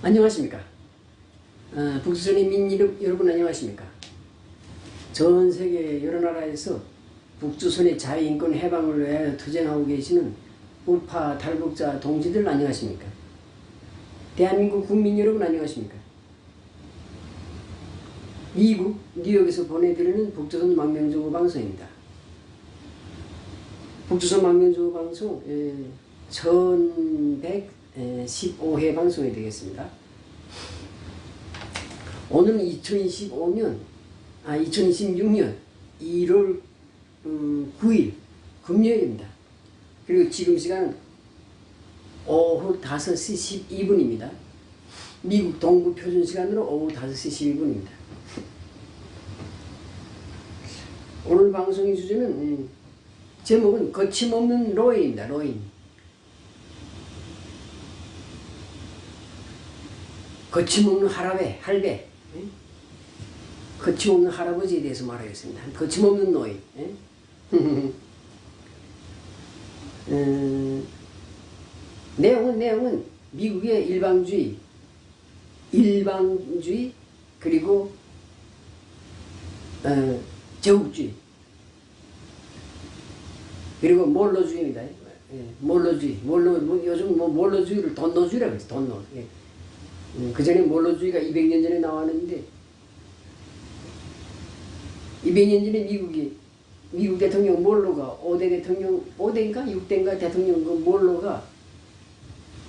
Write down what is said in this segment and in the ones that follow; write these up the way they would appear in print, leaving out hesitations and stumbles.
안녕하십니까. 북조선의 민족 여러분 안녕하십니까. 전 세계 여러 나라에서 북조선의 자유인권 해방을 위하여 투쟁하고 계시는 우파 탈북자 동지들 안녕하십니까. 대한민국 국민 여러분 안녕하십니까. 미국 뉴욕에서 보내드리는 북조선 망명정보 방송입니다. 북조선 망명정보 방송 1115회 방송이 되겠습니다. 오늘은 2026년 1월 9일 금요일입니다. 그리고 지금 시간은 오후 5시 12분입니다. 미국 동부 표준 시간으로 오후 5시 12분입니다. 오늘 방송의 주제는 제목은 거침없는 로인입니다. 로인. 거침없는 할배. 거침없는 할아버지에 대해서 말하겠습니다. 거침없는 노인. 내용은 미국의 일방주의 그리고 제국주의 그리고 몰로주의입니다. 몰로주의. 요즘 몰로주의를 돈노주의라고 그랬어요. 돈노. 그 전에 몰로주의가 200년 전에 나왔는데 200년 전에 미국 대통령 몰로가 5대인가 6대인가 대통령 그 몰로가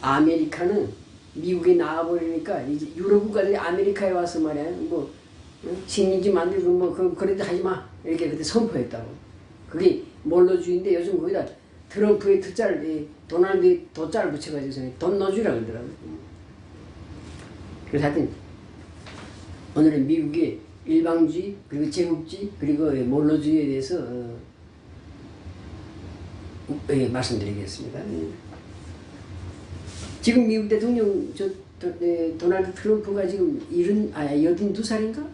아메리카는 미국에 나와버리니까 이제 유럽 국가들이 아메리카에 와서 말이야 식민지 만들고 그래도 하지마 이렇게 그때 선포했다고. 그게 몰로주의인데 요즘 거기다 트럼프의 트자를 도널드의 도자를 붙여가지고 돈노주의라고 그러더라고요. 그래서 하여튼 오늘은 미국의 일방주의 그리고 제국주의 그리고 몰로주의에 대해서 말씀드리겠습니다. 지금 미국 대통령 도널드 트럼프가 지금 82살인가?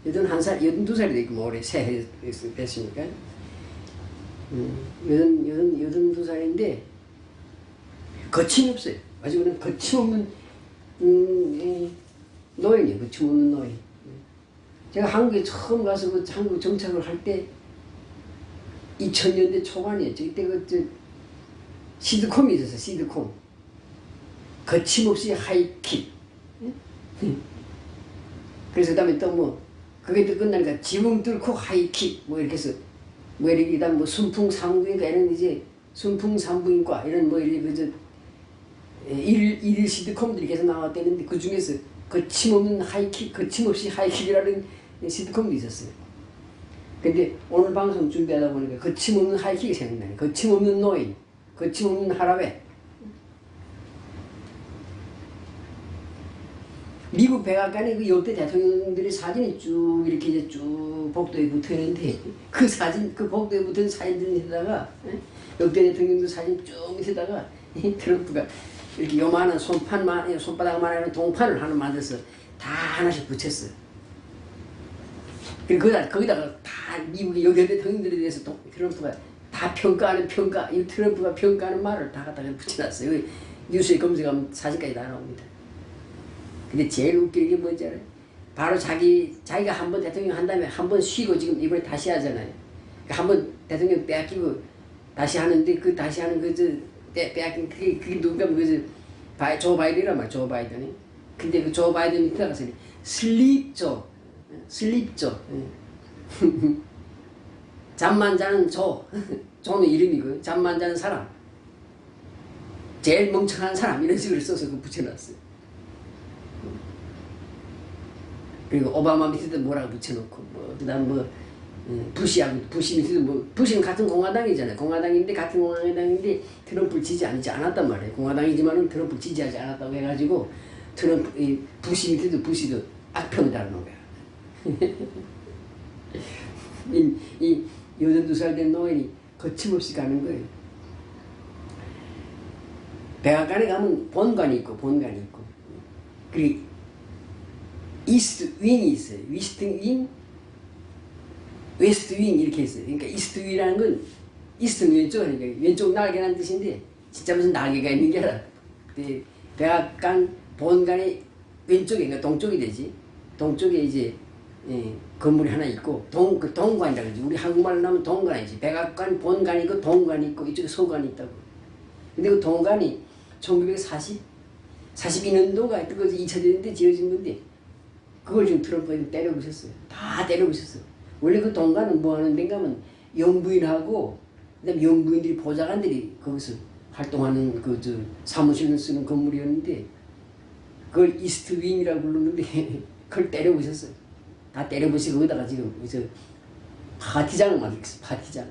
82살이 됐고 올해 새해 됐으니까 82살인데 거침이 없어요. 아주 그냥 거침없는 노인이에요. 거침없는 노인. 제가 한국에 처음 가서 한국 정착을 할 때 2000년대 초반이었죠. 그때 시드콤이 있었어요. 시드콤. 거침없이 하이킥. 그래서 그 다음에 또 그게 또 끝나니까 지붕 뚫고 하이킥 이렇게 해서 이렇게 그다음 순풍산부인과 이런 이제 순풍산부인과 이런 이렇게 일일 시드콤들이 계속 나왔다는데 그 중에서 거침없는 하이킥, 거침없이 하이킥이라는 시드콤도 있었어요. 근데 오늘 방송 준비하다 보니까 거침없는 하이킥이 생각나요. 거침없는 노인, 거침없는 할아베. 미국 백악관에 그 역대 대통령들의 사진이 쭉 이렇게 이제 쭉 복도에 붙어 있는데 그 사진, 그 복도에 붙은 사진들에다가 역대 대통령들 사진 쭉 밑에다가 트럼프가 이렇게 요만한 손바닥만한 동판을 하나 만들어서 다 하나씩 붙였어요. 그리고 거기다가 다 미국의 역대 대통령들에 대해서 트럼프가 다 이 트럼프가 평가하는 말을 다 갖다가 붙여놨어요. 여기 뉴스에 검색하면 사진까지 다 나옵니다. 근데 제일 웃기는 게 뭔지 알아요? 바로 자기가 한 번 대통령 한 다음에 한 번 쉬고 지금 이번에 다시 하잖아요. 한 번 대통령 빼앗기고 다시 하는데 그 다시 하는 빼앗긴 그게 누군가 조 바이든이란 말이야. 조 바이든이. 근데 그 조 바이든 밑에 나가서 슬립조 잠만 자는 조는 이름이고 잠만 자는 사람 제일 멍청한 사람 이런 식으로 써서 붙여놨어요. 그리고 오바마 밑에도 뭐라고 붙여놓고 그다음 부시 밑에도 부시는 같은 공화당이잖아요. 공화당인데 같은 공화당인데 트럼프를 지지하지 않았단 말이에요. 공화당이지만은 트럼프를 지지하지 않았다고 해가지고 부시 밑에도 부시도 악평을 달아놓은 거야. 이 82살 된 노인이 거침없이 가는 거예요. 백악관에 가면 본관이 있고 그리고 이스트 윙이 있어요. 웨스트 윙 이렇게 있어요. 그러니까 이스트 윙이라는 건 이스트는 왼쪽 하니까 왼쪽 날개라는 뜻인데 진짜 무슨 날개가 있는 게 아니라 백악관 본관의 왼쪽에 그러니까 동쪽이 되지. 동쪽에 이제 건물이 하나 있고 그 동관이라고 그러지. 우리 한국말로 하면 동관이지. 백악관, 본관이 있고 동관이 있고 이쪽에 소관이 있다고. 근데 그 동관이 1942년도가 그것이 2차 대전 때 지어진 건데 그걸 지금 트럼프가 때려부셨어요. 다 때려부셨어요. 원래 그 동관은 뭐 하는 데인가 하면 영부인하고 그다음에 영부인들이 보좌관들이 거기서 활동하는 그 사무실을 쓰는 건물이었는데 그걸 이스트 윙이라고 부르는데 그걸 때려부셨어요. 다 때려부시고 거기다가 지금 파티장을 만들었어요. 파티장.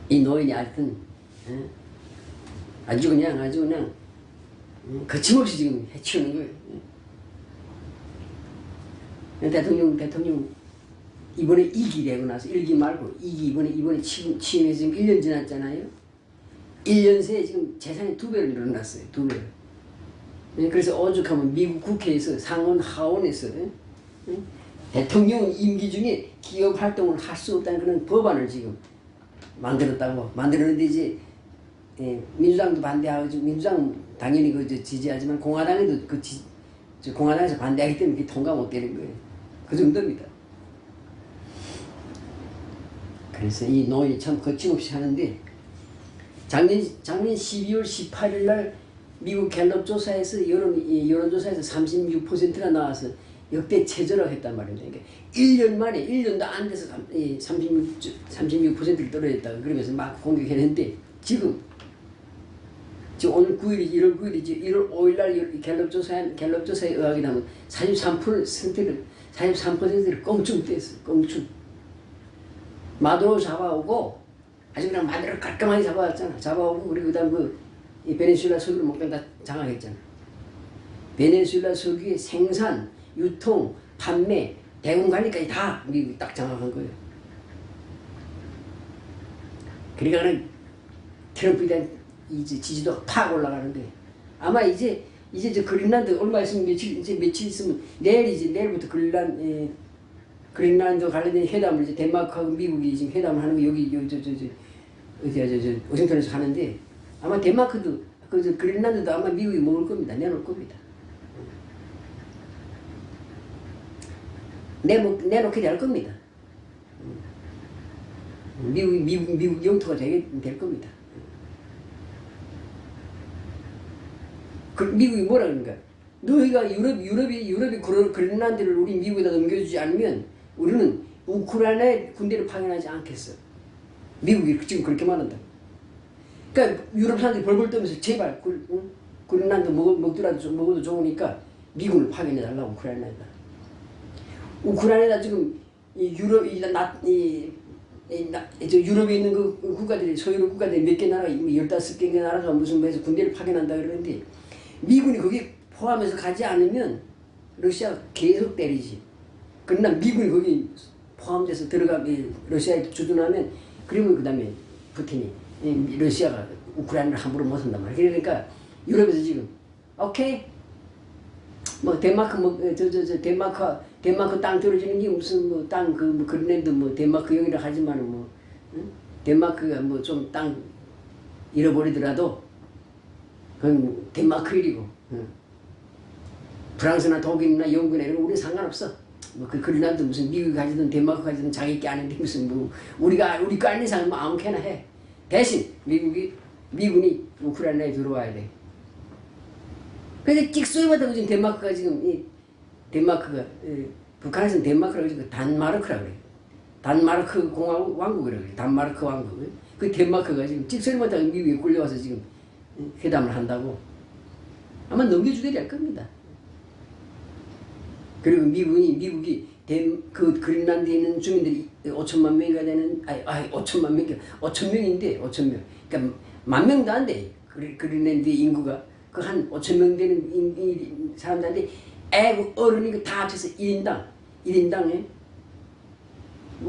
이 노인이 하여튼 아주 그냥 거침없이 지금 해치우는 거예요. 대통령 이번에 2기 되고 나서 1기 말고 2기 이번에 취임해서 지금 1년 지났잖아요. 1년 새에 지금 재산이 2배로 늘어났어요. 2배. 그래서 오죽하면 미국 국회에서 상원 하원에서 대통령 임기 중에 기업 활동을 할 수 없다는 그런 법안을 지금 만들었다고. 만들었는데 이제 민주당도 반대하고 민주당 당연히 지지하지만 공화당에도 공화당에서 반대하기 때문에 그게 통과 못 되는 거예요. 그 정도입니다. 그래서 이 노인이 참 거침없이 하는데 작년 12월 18일 날 미국 갤럽 조사에서 여론조사에서 36%가 나와서 역대 최저라고 했단 말입니다. 그러니까 1년 만에 1년도 안 돼서 36%를 떨어졌다고 그러면서 막 공격했는데 지금 오늘 9일이지 1월 9일이지 1월 5일 날 갤럽 조사에 의하게 되면 43%를 껑충 뗐어요. 껑충. 마두로 잡아오고 아주 그냥 마두로 깔끔하게 잡아왔잖아. 잡아오고 그리고 그다음 이 베네수엘라 석유를 목장 다 장악했잖아. 베네수엘라 석유의 생산, 유통, 판매, 대응 관리까지 다 미국이 딱 장악한 거예요. 그러니까 트럼프에 대한 지지도가 팍 올라가는데 아마 이제 그린란드 얼마 있으면 며칠 있으면 내일부터 그린란드 관련된 회담을 이제 덴마크하고 미국이 지금 회담을 하는 거 여기 워싱턴에서 하는데 아마 덴마크도 그린란드도 아마 미국이 먹을 겁니다. 내놓을 겁니다. 내놓게 될 겁니다. 미국 영토가 될 겁니다. 미국이 뭐라 그러는가? 너희가 유럽이 그린란드를 우리 미국에다 넘겨주지 않으면 우리는 우크라이나에 군대를 파견하지 않겠어. 미국이 지금 그렇게 말한다. 그러니까 유럽 사람들이 벌벌 떠면서 제발 그린란드 먹어도 좋으니까 미국을 파견해달라고 우크라이나에다. 우크라이나에다 지금 유럽에 있는 그 국가들이 소유럽 국가들이 몇 개 나라가 15개 나라가 무슨 해서 군대를 파견한다 그러는데 미군이 거기 포함해서 가지 않으면 러시아가 계속 때리지. 그러나 미군이 거기 포함돼서 러시아에 주둔하면 그러면 그 다음에 푸틴이 러시아가 우크라이나를 함부로 못 한단 말이야. 그러니까 유럽에서 지금 오케이 덴마크 덴마크 땅 떨어지는 게 무슨 땅 그린랜드 덴마크 영이라 하지만 덴마크가 좀 땅 잃어버리더라도 그건 덴마크 일이고 프랑스나 독일이나 영국이나 이런 거 우리는 상관없어. 그린란드 무슨 미국이 가지든 덴마크 가지든 자기 게 아닌데 무슨 우리가 우리 거 아닌 이상은 아무렇게나 해. 대신 미군이 우크라이나에 들어와야 돼. 근데 찍소리마다 지금 덴마크가 북한에서는 덴마크라고 그러지 단마르크라고 그래. 단마르크 왕국이라고 그래. 단마르크 왕국. 그 덴마크가 지금 찍소리마다 미국에 끌려와서 지금 회담을 한다고 아마 넘겨주게 될 겁니다. 그리고 미국이 그 그린란드에 있는 주민들이 5천만 명이가 되는 5천만 명 5천명인데 5천명 그러니까 10,000명도 안 돼. 그린란드 인구가 그 한 5천명 되는 사람들한테 애고 어른이 다 합쳐서 1인당에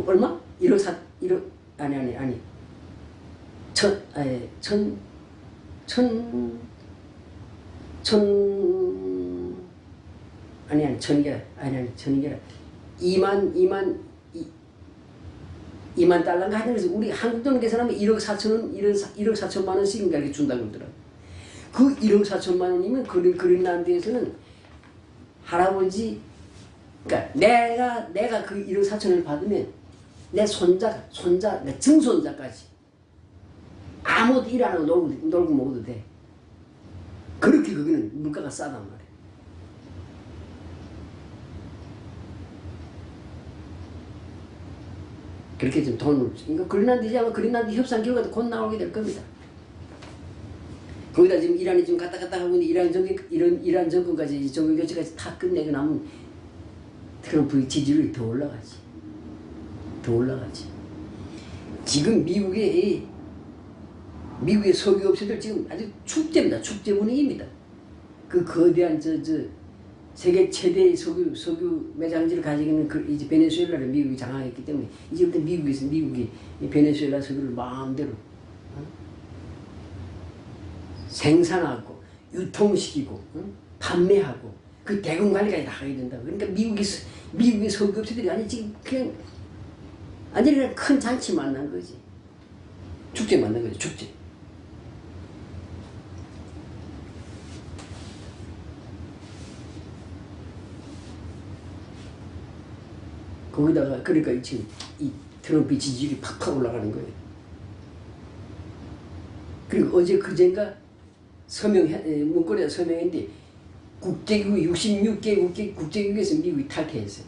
얼마? 1억 아니 천이게 2만 달러인가 하여튼 그래서 우리 한국 돈 계산하면 1억 4천만 원씩인가 이렇게 준다고 그러더라고. 그 1억 4천만 원이면 그린란드에서는 할아버지, 그러니까 내가 그 1억 4천을 받으면 내 손자, 내 증손자까지 아무것도 일 안 하고 놀고 먹어도 돼. 그렇게 거기는 물가가 싸단 말이야. 그렇게 좀 돈을, 이거 그린란드지 아마 그린란드 협상 결과도 곧 나오게 될 겁니다. 거기다 지금 이란이 지금 갔다 하고 있는데 이란 정권까지 정권 교체까지 다 끝내고 나면 트럼프의 지지율이 더 올라가지. 지금 미국의 석유 업체들 지금 아주 축제입니다. 축제 분위기입니다. 그 거대한 세계 최대의 석유 매장지를 가지고 있는 이제 베네수엘라를 미국이 장악했기 때문에 이제부터 미국이 베네수엘라 석유를 마음대로 생산하고 유통시키고 판매하고 그 대금 관리까지 다 하게 된다. 그러니까 미국의 석유 업체들이 아니 지금 그냥 큰 잔치 만난 거지. 축제 만난 거지. 축제. 거기다가 그러니까 지금 이 트럼프 지지율이 팍팍 올라가는 거예요. 그리고 어제 그젠가 문고리에다 서명했는데 국제기구 66개 국제기구에서 미국이 탈퇴했어요.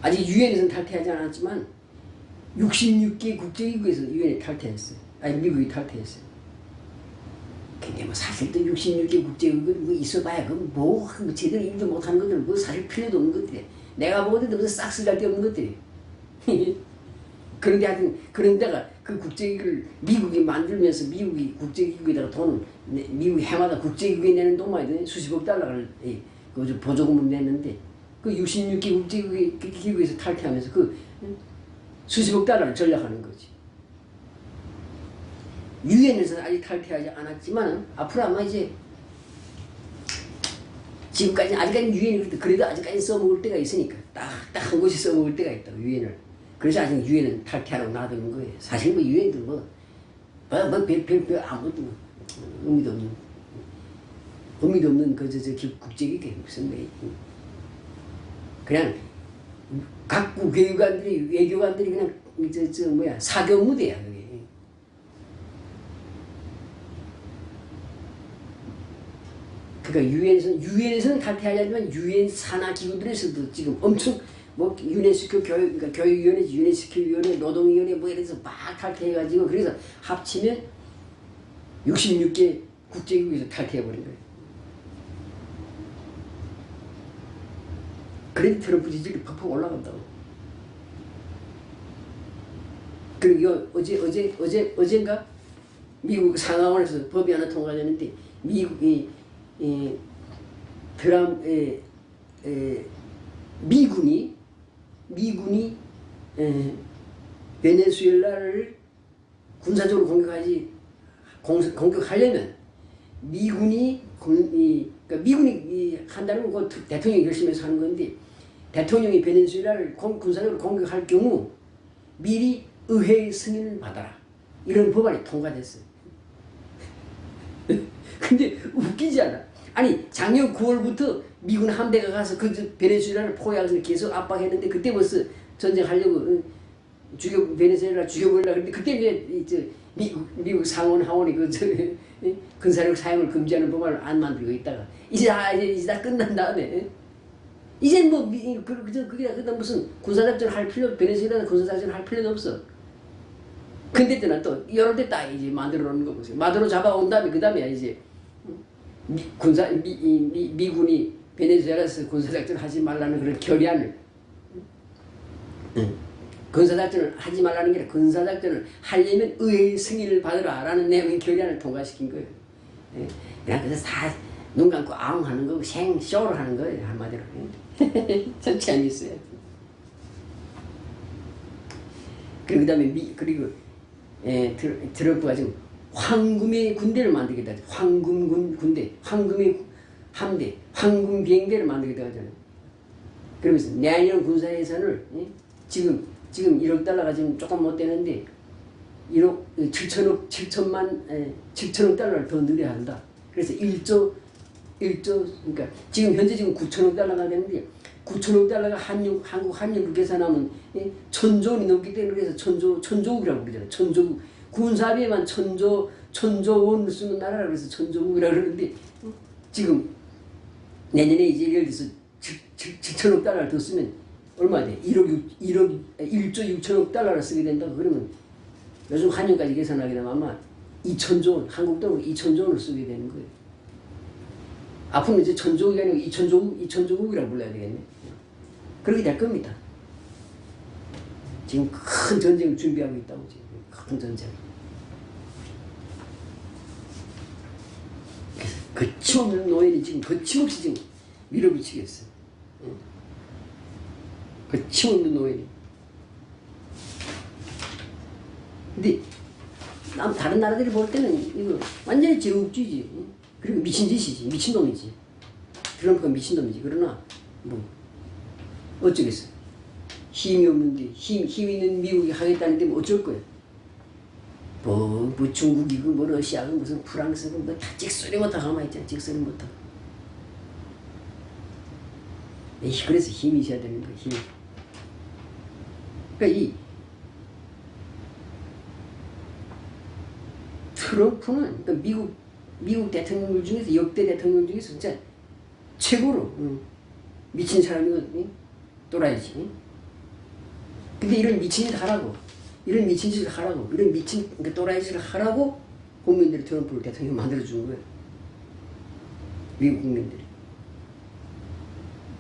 아직 유엔에서는 탈퇴하지 않았지만 66개 국제기구에서 유엔이 탈퇴했어요. 아니 미국이 탈퇴했어요. 근데 뭐 사실 또 66개 국제기구 뭐 있어봐야 뭐 제대로 일도 못하는 것들 뭐 사실 필요도 없는 것들이. 내가 보고도 무슨 싹쓸이 할 데 없는 것들이. 그런데 하여튼 그런 데가 그 국제기구를 미국이 만들면서 미국이 국제기구에다가 돈을 미국이 해마다 국제기구에 내는 돈만 수십억 달러를 그 보조금을 냈는데 그 66개 국제기구에서 탈퇴하면서 그 수십억 달러를 절약하는 거지. 유엔에서는 아직 탈퇴하지 않았지만 앞으로 아마 이제 지금까지 아직까지 유엔이 그래도 아직까지 써먹을 때가 있으니까 딱 한 곳이 써먹을 때가 있다고 유엔을. 그래서 아직 유엔은 탈퇴하라고 놔두는 거예요. 사실 뭐 유엔도 별 아무것도 의미도 없는 국제기구에 무슨 그냥 각국 외교관들이 그냥 사교 무대야 그게. 그러니까 유엔에서는 탈퇴하려면 유엔 산하 기구들에서도 지금 엄청 뭐 유네스코 교육위원회, 유네스코위원회, 노동위원회 뭐 이래서 막 탈퇴해가지고 그래서 합치면 66개 국제기구에서 탈퇴해버린 거예요. 그래도 트럼프 지지율이 팍팍 올라간다고. 그리고 어젠가 미국 상하원에서 법이 하나 통과됐는데 미국이 미군이 베네수엘라를 군사적으로 공격하려면 미군이 한다는 건 대통령이 열심히 해서 하는 건데 대통령이 베네수엘라를 군사적으로 공격할 경우 미리 의회의 승인을 받아라. 이런 법안이 통과됐어요. 근데 웃기지 않아? 아니 작년 9월부터 미군 함대가 가서 그 베네수엘라를 포위하면서 계속 압박했는데 그때 벌써 전쟁하려고 베네수엘라 죽여버리려고 했는데 그때 이제 미국 상원 하원이 군사력 사용을 금지하는 법안을 안 만들고 있다가 이제 다 끝난 다음에 이제 뭐 그게 무슨 군사작전 할 필요 베네수엘라는 군사작전 할 필요도 없어. 근데 때는 또 이럴 때 딱 이제 만들어 놓는 거 보세요. 마두로 잡아온 다음에 그 다음에 이제 미군이 베네수엘라에서 군사작전을 하지 말라는 그런 결의안을 군사작전을 하지 말라는 게 아니라 군사작전을 하려면 의회의 승인을 받으라 라는 내용의 결의안을 통과시킨 거예요. 그냥 그래서 다 눈 감고 아웅 하는 거고 쇼를 하는 거예요. 한마디로. 참 재밌어요. 그 다음에 트럼프가 지금 황금의 군대를 만들겠다. 황금 군대, 황금의 함대, 황금 비행대를 만들겠다 하잖아요. 그러면서 내년 군사 예산을 지금 1억 달러가 지금 조금 못 되는데 1억 7천억 달러를 더 늘려야 한다. 그래서 1조 그러니까 현재 9천억 달러가 되는데 9천억 달러가 한국 한일로 계산하면 1,000조 원이 넘기 때문에 그래서 천조국이라고 그러잖아요. 천조국 군사비에만 천조 원을 쓰는 나라라 그래서 천조국이라고 그러는데 지금 내년에 이제 예를 들어서 7천억 달러를 더 쓰면 얼마 돼? 1조 6천억 달러를 쓰게 된다고 그러면 요즘 한년까지 계산하게 되면 아마 2천조 원, 한국 돈으로 2천조 원을 쓰게 되는 거예요. 앞으로 이제 천조국이 아니고 2천조국이라고 불러야 되겠네. 그렇게 될 겁니다. 지금 큰 전쟁을 준비하고 있다고 지금 큰 전쟁. 거침없는 노예는 지금 거침없이 지금 밀어붙이겠어요. 거침없는 노예는. 근데 다른 나라들이 볼 때는 이거 완전히 제국주의지. 그리고 미친 짓이지. 미친놈이지. 트럼프가 미친놈이지. 그러나 뭐 어쩌겠어. 힘이 없는데 힘 있는 미국이 하겠다는데 뭐 어쩔 거야. 뭐 중국이고 뭐 러시아고 무슨 프랑스고 뭐 다 찍소리 못하고 가만히 있잖아. 찍소리 못하고. 그래서 힘이 있어야 되는 거야. 힘. 그러니까 이 트럼프는 그러니까 미국 대통령 중에서 역대 대통령 중에서 진짜 최고로 미친 사람이거든요. 또라이지. 근데 이런 미친 짓 하라고, 이런 미친 짓을 하라고, 이런 미친 그러니까 또라이 짓을 하라고 국민들이 트럼프를 대통령 만들어준 거예요. 미국 국민들이.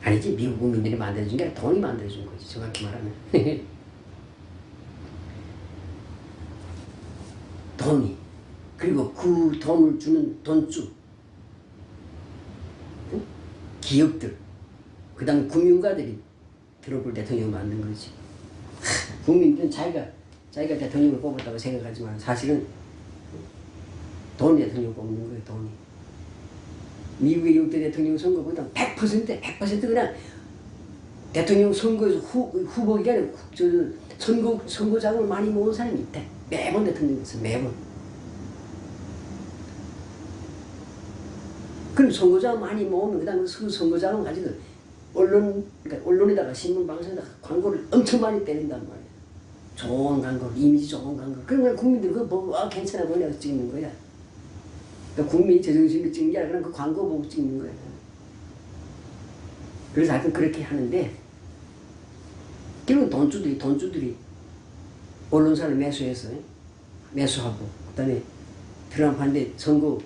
아니지, 미국 국민들이 만들어준 게 아니라 돈이 만들어준 거지, 정확히 말하면. 돈이. 그리고 그 돈을 주는 돈주, 기업들, 그 다음 금융가들이 트럼프를 대통령 만든 거지. 국민들은 자기가 대통령을 뽑았다고 생각하지만 사실은 돈이 대통령 뽑는 거예요. 돈이. 미국의 역대 대통령 선거보다 100% 그냥 대통령 선거에서 후보가 아니라 선거 자금을 많이 모은 사람이 있대. 매번 대통령에서 매번. 그럼 선거자금 많이 모으면 그다음 그 선거자금 가지고 그러니까 언론에다가 신문 방송에다가 광고를 엄청 많이 때린단 말이야. 좋은 광고, 이미지 좋은 광고. 그러면 국민들 그거 보고 괜찮아 보냐고 찍는 거야. 그러니까 국민이 제정신을 찍는 게 아니라 그냥 그 광고 보고 찍는 거야. 그래서 하여튼 그렇게 하는데 결국 돈주들이 언론사를 매수하고 그다음에 트럼프한테 선거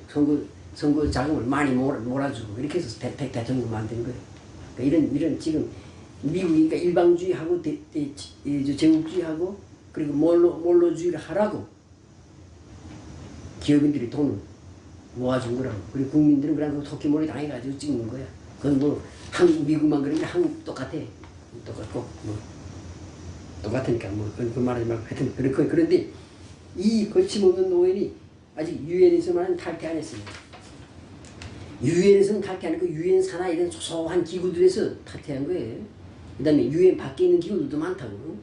자금을 많이 몰아주고 이렇게 해서 대통령 만든 거예요. 그러니까 이런 지금 미국이 그러니까 일방주의하고 제국주의하고 그리고 몰로주의를 하라고 기업인들이 돈을 모아준 거라고. 그리고 국민들은 그냥 토끼몰이 당해가지고 찍는 거야. 그건 뭐 한국 미국만 그러는데 한국 똑같아. 똑같고 뭐 똑같으니까 뭐 그 말하지 말고 하여튼 그런데 이 거침없는 노예이 아직 유엔에서만 탈퇴 안 했습니다. 유엔에서는 탈퇴 안 했고 유엔 산하 이런 소소한 기구들에서 탈퇴한 거예요. 그 다음에 유엔 밖에 있는 기구들도 많다고.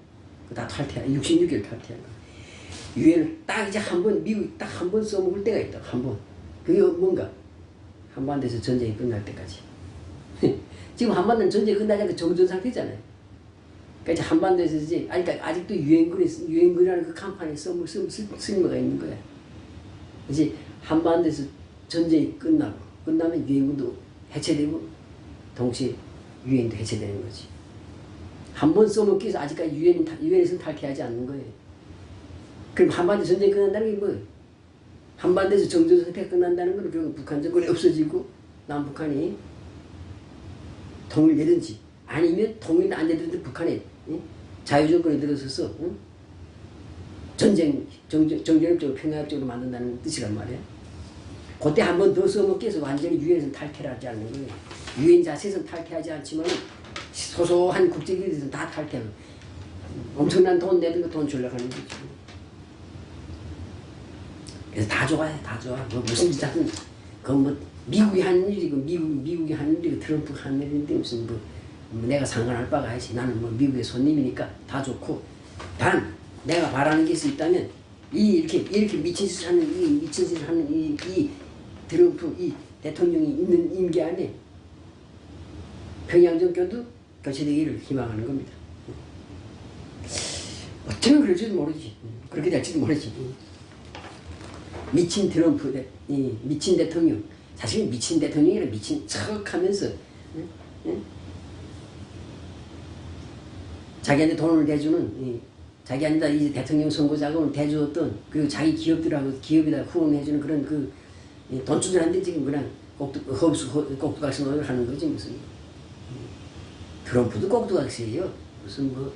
다 탈퇴, 66개를 탈퇴한 거예요. 유엔을 딱 이제 미국이 딱 한 번 써먹을 때가 있다. 한 번. 그게 뭔가? 한반도에서 전쟁이 끝날 때까지. 지금 한반도는 전쟁이 끝나지 않고 정전 상태잖아요. 그러니까 이제 한반도에서 이제, 그러니까 아직도 유엔군이라는 그 간판에 쓸모가 있는 거야. 이제 한반도에서 전쟁이 끝나면 유엔군도 해체되고 동시에 유엔도 해체되는 거지. 한 번 써먹기 위해서 아직까지 유엔에서는 탈퇴하지 않는 거예요. 그럼 한반도 전쟁이 끝난다는 게 뭐예요? 한반도에서 정전 상태가 끝난다는 건 결국 북한 정권이 없어지고 남북한이 통일되든지 아니면 통일 안 되든지 북한이 자유정권이 들어서서 정전협적으로 평화협적으로 만든다는 뜻이란 말이에요. 그때 한 번 더 써먹기 위해서 완전히 유엔에서는 탈퇴를 하지 않는 거예요. 유엔 자체에서는 탈퇴하지 않지만 소소한 국제기구에서는 다 탈퇴하고 엄청난 돈 내는 거 돈 주려고 하는 거죠. 그래서 다 좋아요. 다 좋아. 뭐 무슨 짓 하든 그건 뭐 미국이 하는 일이고 미국이 하는 일이고 트럼프가 하는 일인데 무슨 뭐 내가 상관할 바가 아니지. 나는 뭐 미국의 손님이니까 다 좋고 단 내가 바라는 게 있다면 이렇게 미친 짓을 하는 미친 짓을 하는 이 트럼프 이 대통령이 있는 임기 안에 평양 정권도 교체되기를 희망하는 겁니다. 어쩌면 그럴지도 모르지. 그렇게 될지도 모르지. 미친 트럼프, 미친 대통령. 사실 미친 대통령이라 미친 척하면서 자기한테 돈을 대주는 자기한테 이제 대통령 선거 자금을 대주었던 그리고 자기 기업에다 후원해주는 그런 그 돈주들한테 지금 그냥 꼭두각시를 하는 거지 무슨. 트럼프도 꼭두각시예요. 무슨 뭐.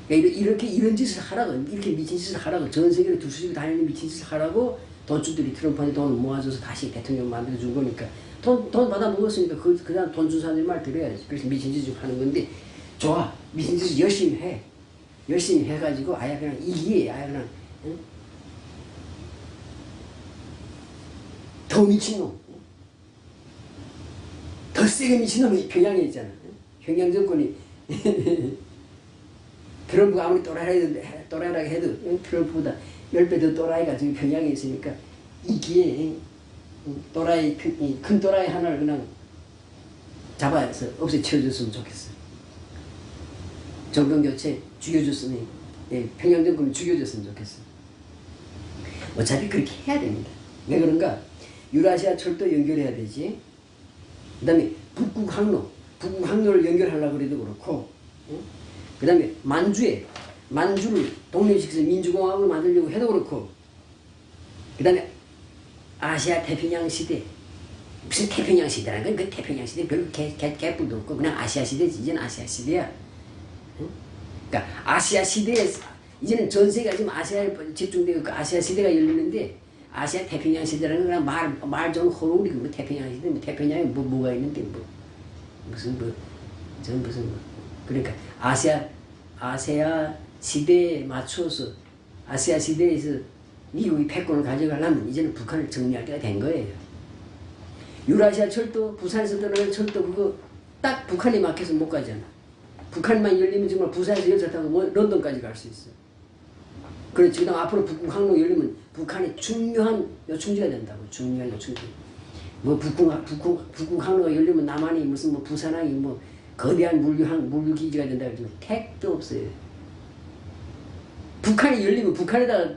그러니까 이런 짓을 하라고, 이렇게 미친 짓을 하라고, 전 세계를 두수지고 다니는 미친 짓을 하라고 돈주들이 트럼프한테 돈을 모아줘서 다시 대통령 만들어준 거니까 돈 받아 먹었으니까 그 다음 돈 준 사람들 말 들어야지. 그래서 미친 짓을 하는 건데 좋아. 미친 짓을 열심히 해. 열심히 해가지고 아예 그냥 이기에 아예 그냥 응? 더 미친놈, 더 세게 미친놈이 평양에 있잖아. 평양 정권이 트럼프가 아무리 또라이라고 해도 트럼프보다 10배 더 또라이가 지금 평양에 있으니까 이 기회에 또라이 큰 또라이 하나를 그냥 잡아서 없애치워줬으면 좋겠어. 정권 교체 죽여줬으면 평양 정권을 죽여줬으면 좋겠어. 어차피 그렇게 해야 됩니다. 왜 그런가? 유라시아 철도 연결해야 되지. 그 다음에 북극 항로를 연결하려고 그래도 그렇고, 그 다음에 만주를 독립시켜서 민주공화국을 만들려고 해도 그렇고, 그 다음에 아시아 태평양 시대, 무슨 태평양 시대라는 건 그 태평양 시대 별로 개뿔도 없고 그냥 아시아 시대지. 이제는 아시아 시대야. 그러니까 아시아 시대에 이제는 전 세계가 지금 아시아에 집중되고 그 아시아 시대가 열리는데 아시아 태평양 시대라는 건 그냥 말 좀 호롱이고 뭐 태평양 시대 뭐 태평양에 뭐가 있는데 뭐 무슨 전 무슨 그러니까 아시아 시대에 맞춰서 아시아 시대에서 미국이 패권을 가져가려면 이제는 북한을 정리할 때가 된 거예요. 유라시아 철도, 부산에서 들어가는 철도 그거 딱 북한에 막혀서 못 가잖아. 북한만 열리면 정말 부산에서 열차 타고 런던까지 갈 수 있어. 그렇지. 그다음 앞으로 북극 항로 열리면 북한의 중요한 요충지가 된다고. 중요한 요충지. 뭐 북극 항로가 열리면 남한이 무슨 뭐 부산항이 뭐 거대한 물류기지가 된다 그러지만 택도 없어요. 북한이 열리면 북한에다가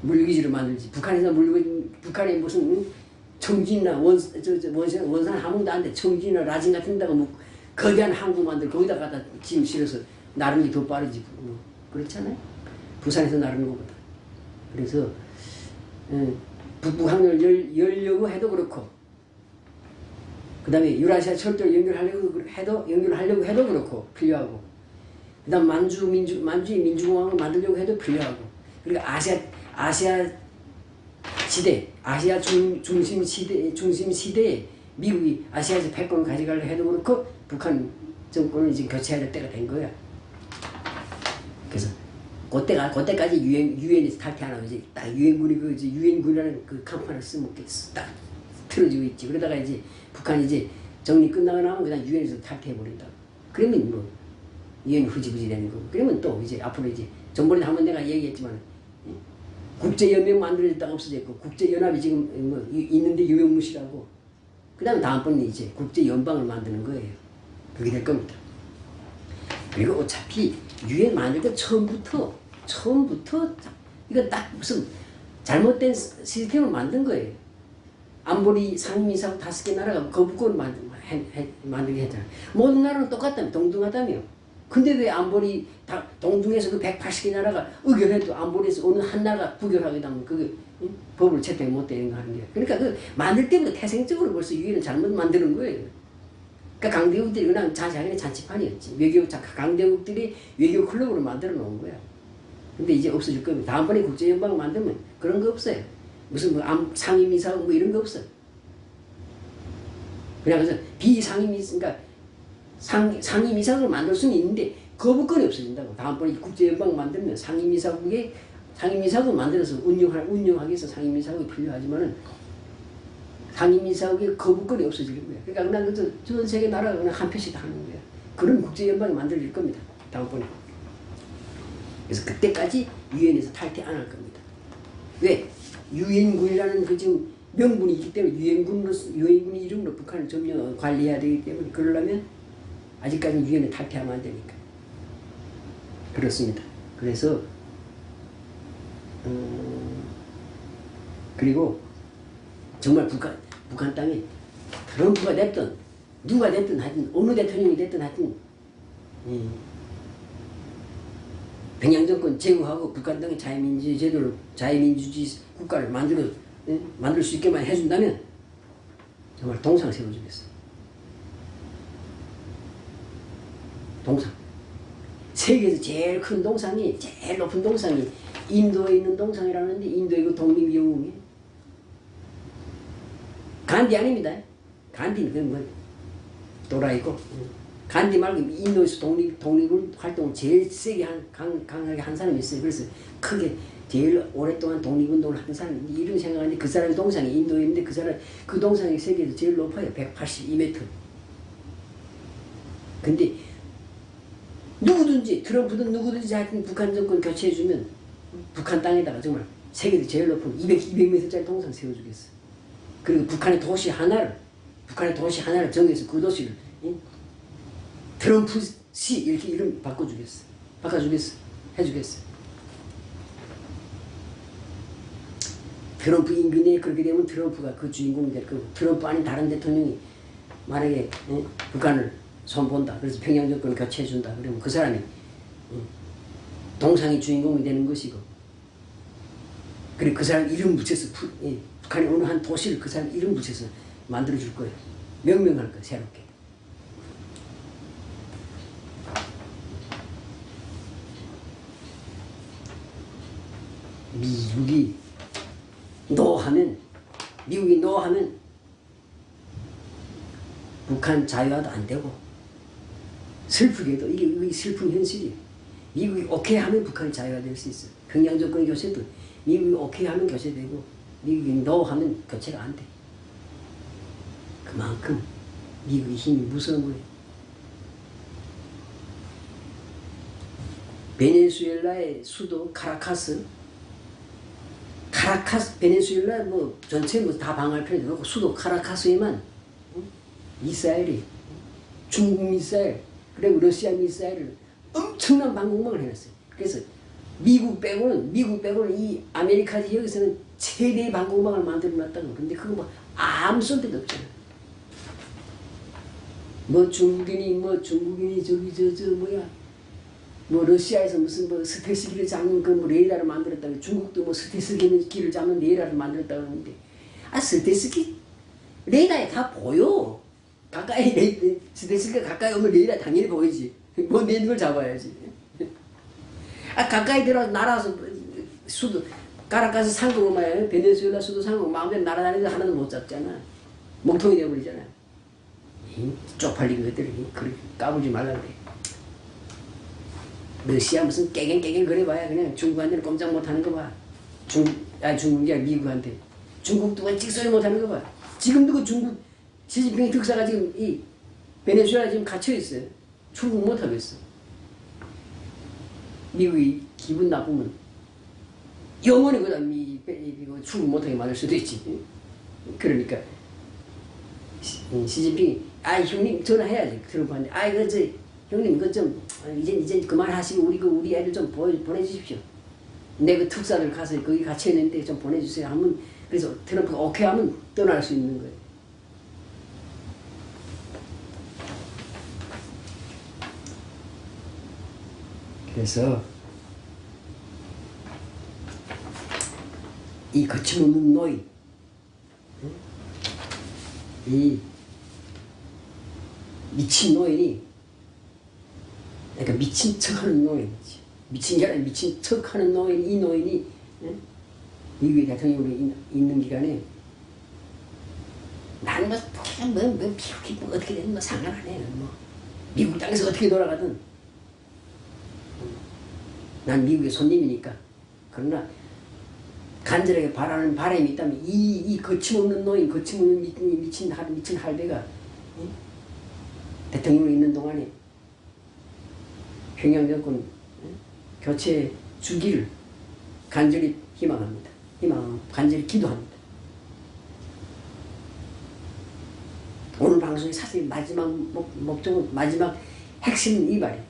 물류기지를 만들지. 북한에서 북한에 무슨 청진이나 원산 함흥도 안 돼. 청진이나 라진 같은 데가 뭐 거대한 항구 만들고 거기다 갖다 짐 실어서 나르는 게 더 빠르지. 그렇잖아요. 부산에서 나르는 것보다. 그래서 북극 항로를 열려고 해도 그렇고, 그 다음에 유라시아 철도를 연결하려고 해도 그렇고 필요하고, 그 다음 만주의 민주공화국을 만들려고 해도 필요하고, 그리고 아시아 시대, 아시아 중심 시대에 미국이 아시아에서 패권을 가져가려 해도 그렇고 북한 정권을 지금 교체해야 될 때가 된 거야. 그래서 그때까지 유엔에서 탈퇴하나 이제 딱 유엔군이라는 그 간판을 쓰면 딱 틀어지고 있지. 그러다가 이제 북한이 이제 정리 끝나고 나면 그냥 유엔에서 탈퇴해버린다. 그러면 뭐 유엔 흐지부지 되는 거고. 그러면 또 이제 앞으로 이제 전번에 한번 내가 얘기했지만 국제연맹 만들어졌다가 없어졌고 국제연합이 지금 뭐 있는데 유명무실하고, 그 다음에 다음번에 이제 국제연방을 만드는 거예요. 그게 될 겁니다. 그리고 어차피 유엔 만들 때 처음부터 이거 딱 무슨 잘못된 시스템을 만든 거예요. 안보리 상임이사국 5개 나라가 거부권을 만들게 했잖아요. 모든 나라는 똑같다며, 동등하다며. 근데 왜 안보리 동중에서 그 180개 나라가 의결해도 안보리에서 어느 한 나라가 부결하게 되면 그게 법을 채택 못 되는 거 하는 게. 그러니까 그 만들 때부터 태생적으로 벌써 유엔을 잘못 만드는 거예요. 그러니까 강대국들이 그냥 자기네 잔치판이었지. 강대국들이 외교 클럽으로 만들어 놓은 거야. 근데 이제 없어질 겁니다. 다음번에 국제연방 만들면 그런 거 없어요. 무슨 뭐 상임이사국 뭐 이런 거 없어요. 그냥 그래서 그러니까 상임이사국을 만들 수는 있는데 거부권이 없어진다고. 다음번에 국제연방 만들면 상임이사국을 만들어서 운영하기 위해서 상임이사국이 필요하지만은 상임이사국의 거부권이 없어지는 거야. 그러니까 그냥 전 세계 나라가 그냥 한 표씩 다 하는 거야. 그런 국제연방이 만들어질 겁니다. 다음번에. 그래서 그때까지 유엔에서 탈퇴 안 할 겁니다. 왜? 유엔군이라는 그 지금 명분이 있기 때문에 유엔군 이름으로 북한을 점령 관리해야 되기 때문에 그러려면 아직까지 유엔에 탈퇴하면 안 되니까. 그렇습니다. 그래서 그리고 정말 북한 땅에 트럼프가 됐든 누가 됐든 하여튼 어느 대통령이 됐든 하여튼 평양정권 제거하고 북한 땅에 자유민주주의 제도를 자유민주주의 국가를 만들 수 있게만 해준다면 정말 동상 세워주겠어요. 동상. 세계에서 제일 큰 동상이 제일 높은 동상이 인도에 있는 동상이라는데 인도의 그 독립영웅이 간디 아닙니다. 간디는 그건 뭐 또라이고 간디 말고 인도에서 독립 활동을 제일 세게 강하게 한 사람이 있어요. 그래서 크게 제일 오랫동안 독립운동을 한 사람이 이런 생각하는데 그 사람의 동상이 인도에 있는데 그 동상이 세계에서 제일 높아요. 182m. 근데 누구든지 트럼프든 누구든지 하여튼 북한 정권 교체해주면 북한 땅에다가 정말 세계에서 제일 높은 200m짜리 동상 세워주겠어. 그리고 북한의 도시 하나를 정해서 그 도시를 트럼프시 이렇게 이름 바꿔주겠어. 해주겠어. 트럼프 임기 내에 그렇게 되면 트럼프가 그 주인공이 될 거고 트럼프 아닌 다른 대통령이 만약에 북한을 손본다. 그래서 평양 정권을 교체해준다. 그러면 그 사람이 동상의 주인공이 되는 것이고 그리고 그 사람 이름 붙여서 북한의 어느 한 도시를 그 사람 이름 붙여서 만들어줄 거예요. 명명할 거예요. 새롭게. 미국이 노하면 북한 자유화도 안 되고 슬프게도 이게 슬픈 현실이에요. 미국이 오케이 하면 북한이 자유화될 수 있어요. 평양 정권 교체도 미국이 오케이 하면 교체되고 미국이 노 하면 교체가 안 돼. 그만큼 미국의 힘이 무서운 거예요. 베네수엘라의 수도 카라카스 베네수엘라 뭐 전체 뭐 다 방어할 필요도 없고 수도 카라카스에만 미사일이 중국 미사일 그리고 러시아 미사일을 엄청난 방공망을 해놨어요. 그래서 미국 빼고는 이 아메리카 지역에서는 최대의 방공망을 만들어놨다고. 근데 그거 뭐 아무 쓸데도 없잖아. 뭐 중국인이 저기 뭐야 뭐 러시아에서 무슨 뭐 스텔스기를 잡는 그 뭐 레이더를 만들었다고 중국도 뭐 스텔스기를 잡는 레이더를 만들었다고 하는데 스텔스기 레이더에 다 보여. 가까이 스텔스기가 가까이 오면 레이더 당연히 보이지. 뭐 내 눈을 잡아야지. 가까이 날아서 수도 카라카스 상공을 말이야. 베네수엘라 수도 상공 마음대로 날아다니는데 하나도 못 잡잖아. 몸통이 되어버리잖아. 쪽팔린 것들이 그렇게 까불지 말라 그래. 러시아 무슨 깨갱 그래봐야 그냥 중국한테는 꼼짝 못하는 거 봐. 중국이 아니라 미국한테. 중국도 그냥 찍소리 못하는 거 봐. 지금도 그 중국 시진핑 특사가 지금 이 베네수엘라 지금 갇혀있어요. 출국 못하고 있어. 미국이 기분 나쁘면 영원히 그다음 출국 못하게 만들 수도 있지. 그러니까 시진핑이 형님 전화해야지. 트럼프한테 형님 이제 그만하시고 우리 애들 좀 보내주십시오. 내 그 특사들 가서 거기 갇혀 있는데 좀 보내주세요. 하면 그래서 트럼프가 오케이 하면 떠날 수 있는 거예요. 그래서 이 거침없는 노인, 이 미친 노인이, 그러니까 미친 척하는 노인이지. 미친 게 아니라 미친 척하는 노인, 이 노인이 미국의 대통령으로 있는 기간에 나는 미국이 뭐 어떻게 되든 뭐 상관 안 해. 뭐 미국 땅에서 어떻게 돌아가든 난 미국의 손님이니까. 그러나 간절하게 바라는 바람이 있다면 이 거침없는 노인, 거침없는 미친 할배가 대통령으로 있는 동안에 평양 정권 교체 주기를 간절히 희망합니다. 간절히 기도합니다. 오늘 방송의 사실 마지막 목적은 마지막 핵심 이 말이에요.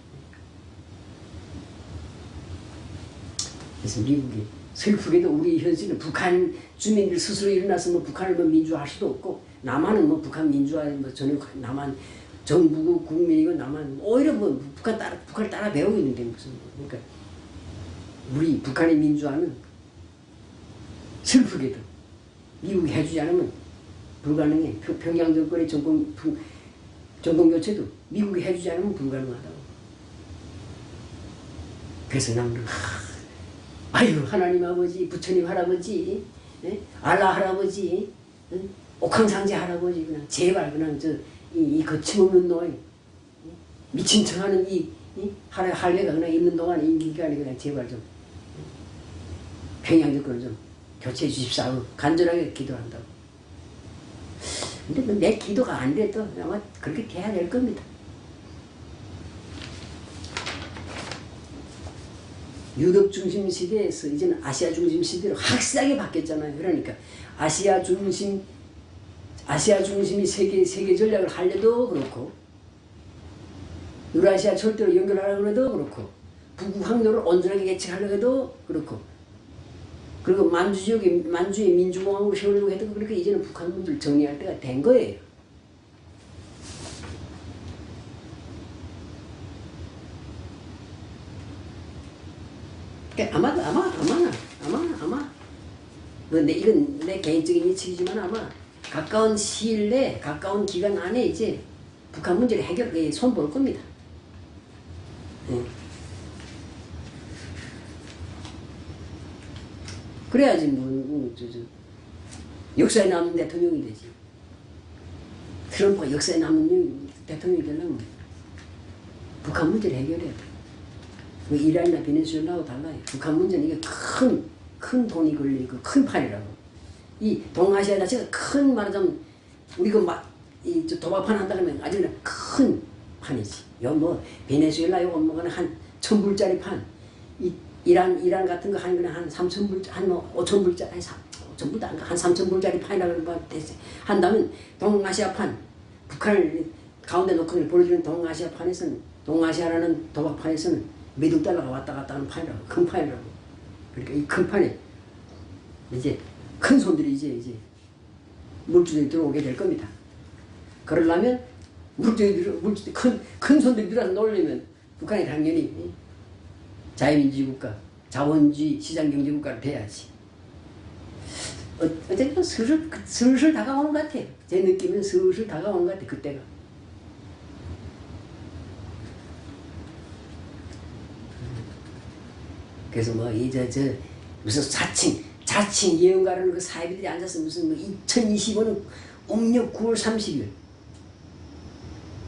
그래서 미국이 슬프게도 우리 현실은 북한 주민들 스스로 일어나서 뭐 북한을 뭐 민주화할 수도 없고 남한은 뭐 북한 민주화 뭐 전혀 남한 정부고 국민이고 남한 오히려 뭐 북한을 따라 배우고 있는데 무슨 그러니까 우리 북한의 민주화는 슬프게도 미국이 해주지 않으면 불가능해. 평양 정권의 정권 교체도 미국이 해주지 않으면 불가능하다고. 그래서 나는 아유 하나님 아버지, 부처님 할아버지, 알라 할아버지, 옥황상제 할아버지 그냥 제발 그냥 이 거침없는 노예 미친 척하는 이 할례가 그냥 있는 동안 이 기간에 그냥 제발 좀 평양 정권을 좀 교체해 주십사고 간절하게 기도한다고. 근데 내 기도가 안 돼도 아마 그렇게 돼야 될 겁니다. 유럽 중심 시대에서 이제는 아시아 중심 시대로 확실하게 바뀌었잖아요. 그러니까 아시아 중심이 세계 전략을 하려도 그렇고 유라시아 절대로 연결하려고 해도 그렇고 북극 항로를 온전하게 개척하려고 해도 그렇고 그리고 만주의 민주공화국을 세우려고 해도 그렇게 이제는 북한 문제를 정리할 때가 된 거예요. 아마 이건 내 개인적인 예측이지만 아마 가까운 시일 내 가까운 기간 안에 이제 북한 문제를 해결에 손볼 겁니다. 그래야지 역사에 남는 대통령이 되지. 트럼프가 역사에 남는 대통령이 되려면 북한 문제를 해결해야 돼. 이란이나 베네수엘라하고 달라요. 북한 문제는 이게 큰 돈이 걸리고 큰 판이라고. 이 동아시아 자체가 큰 말하자면 우리가 도박판 한다 그러면 아주 그냥 큰 판이지. 요 뭐 베네수엘라 요거 뭐는 한 1,000불짜리 판. 이 이란 같은 거 한 3,000불 한 5,000불짜리 아니 5,000불도 안 가. 한 3,000불짜리 판이라고 한다면 동아시아 판 북한을 가운데 놓고 보여주는 동아시아 판에서는 동아시아라는 도박판에서는 몇 억 달러가 왔다 갔다 하는 판이라고. 큰 판이라고. 그러니까 이 큰 판에 이제 큰 손들이 이제 물주들이 들어오게 될 겁니다. 그러려면 큰 손들이 들어와서 놀려면 북한이 당연히 자유민주주의 국가, 자본주의 시장경제 국가를 돼야지. 어쨌든 슬슬 다가오는 것 같아요. 제 느낌은 슬슬 다가오는 것 같아요. 그때가. 그래서 뭐 무슨 자칭 예언가라는 그 사회비들이 앉아서 무슨 2025년 음력 9월 30일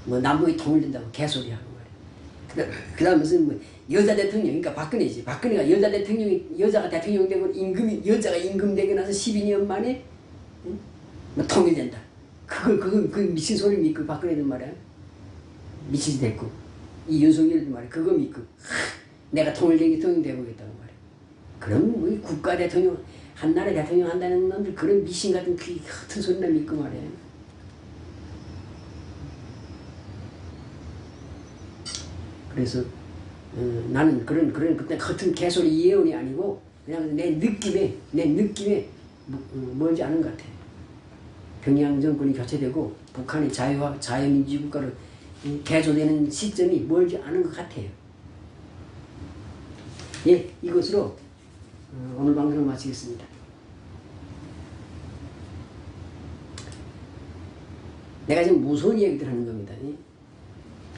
뭐 남북이 통일된다고 개소리하고 말이야. 그다음 무슨 뭐 여자 대통령, 그러니까 박근혜지. 박근혜가 여자가 대통령 되고 여자가 임금 되고 나서 12년 만에 뭐 통일된다. 그 미친 소리 믿고 박근혜도 말이야. 미치지 됐고 이 윤석열도 말이야. 그거 믿고 내가 통일된 대통령 되보겠다고 말이야. 그럼 우리 국가 대통령 한 나라의 대통령 한다는 놈들 그런 미신 같은 귀 같은 소리나 믿고 말이야. 그래서 나는 그런 그때 같은 개소리 예언이 아니고 그냥 내 느낌에 멀지 않은 것 같아. 평양 정권이 교체되고 북한이 자유민주주의 국가로 개조되는 시점이 멀지 않은 것 같아요. 예, 이것으로 오늘 방송을 마치겠습니다. 내가 지금 무서운 얘기들 하는 겁니다.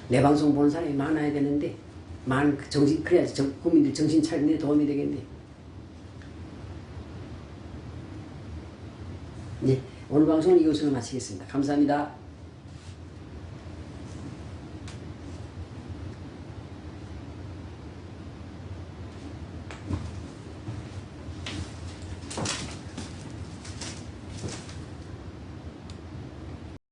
내 방송 보는 사람이 많아야 되는데 그래야지 국민들 정신 차리는 데 도움이 되겠네. 네, 오늘 방송은 이것으로 마치겠습니다. 감사합니다.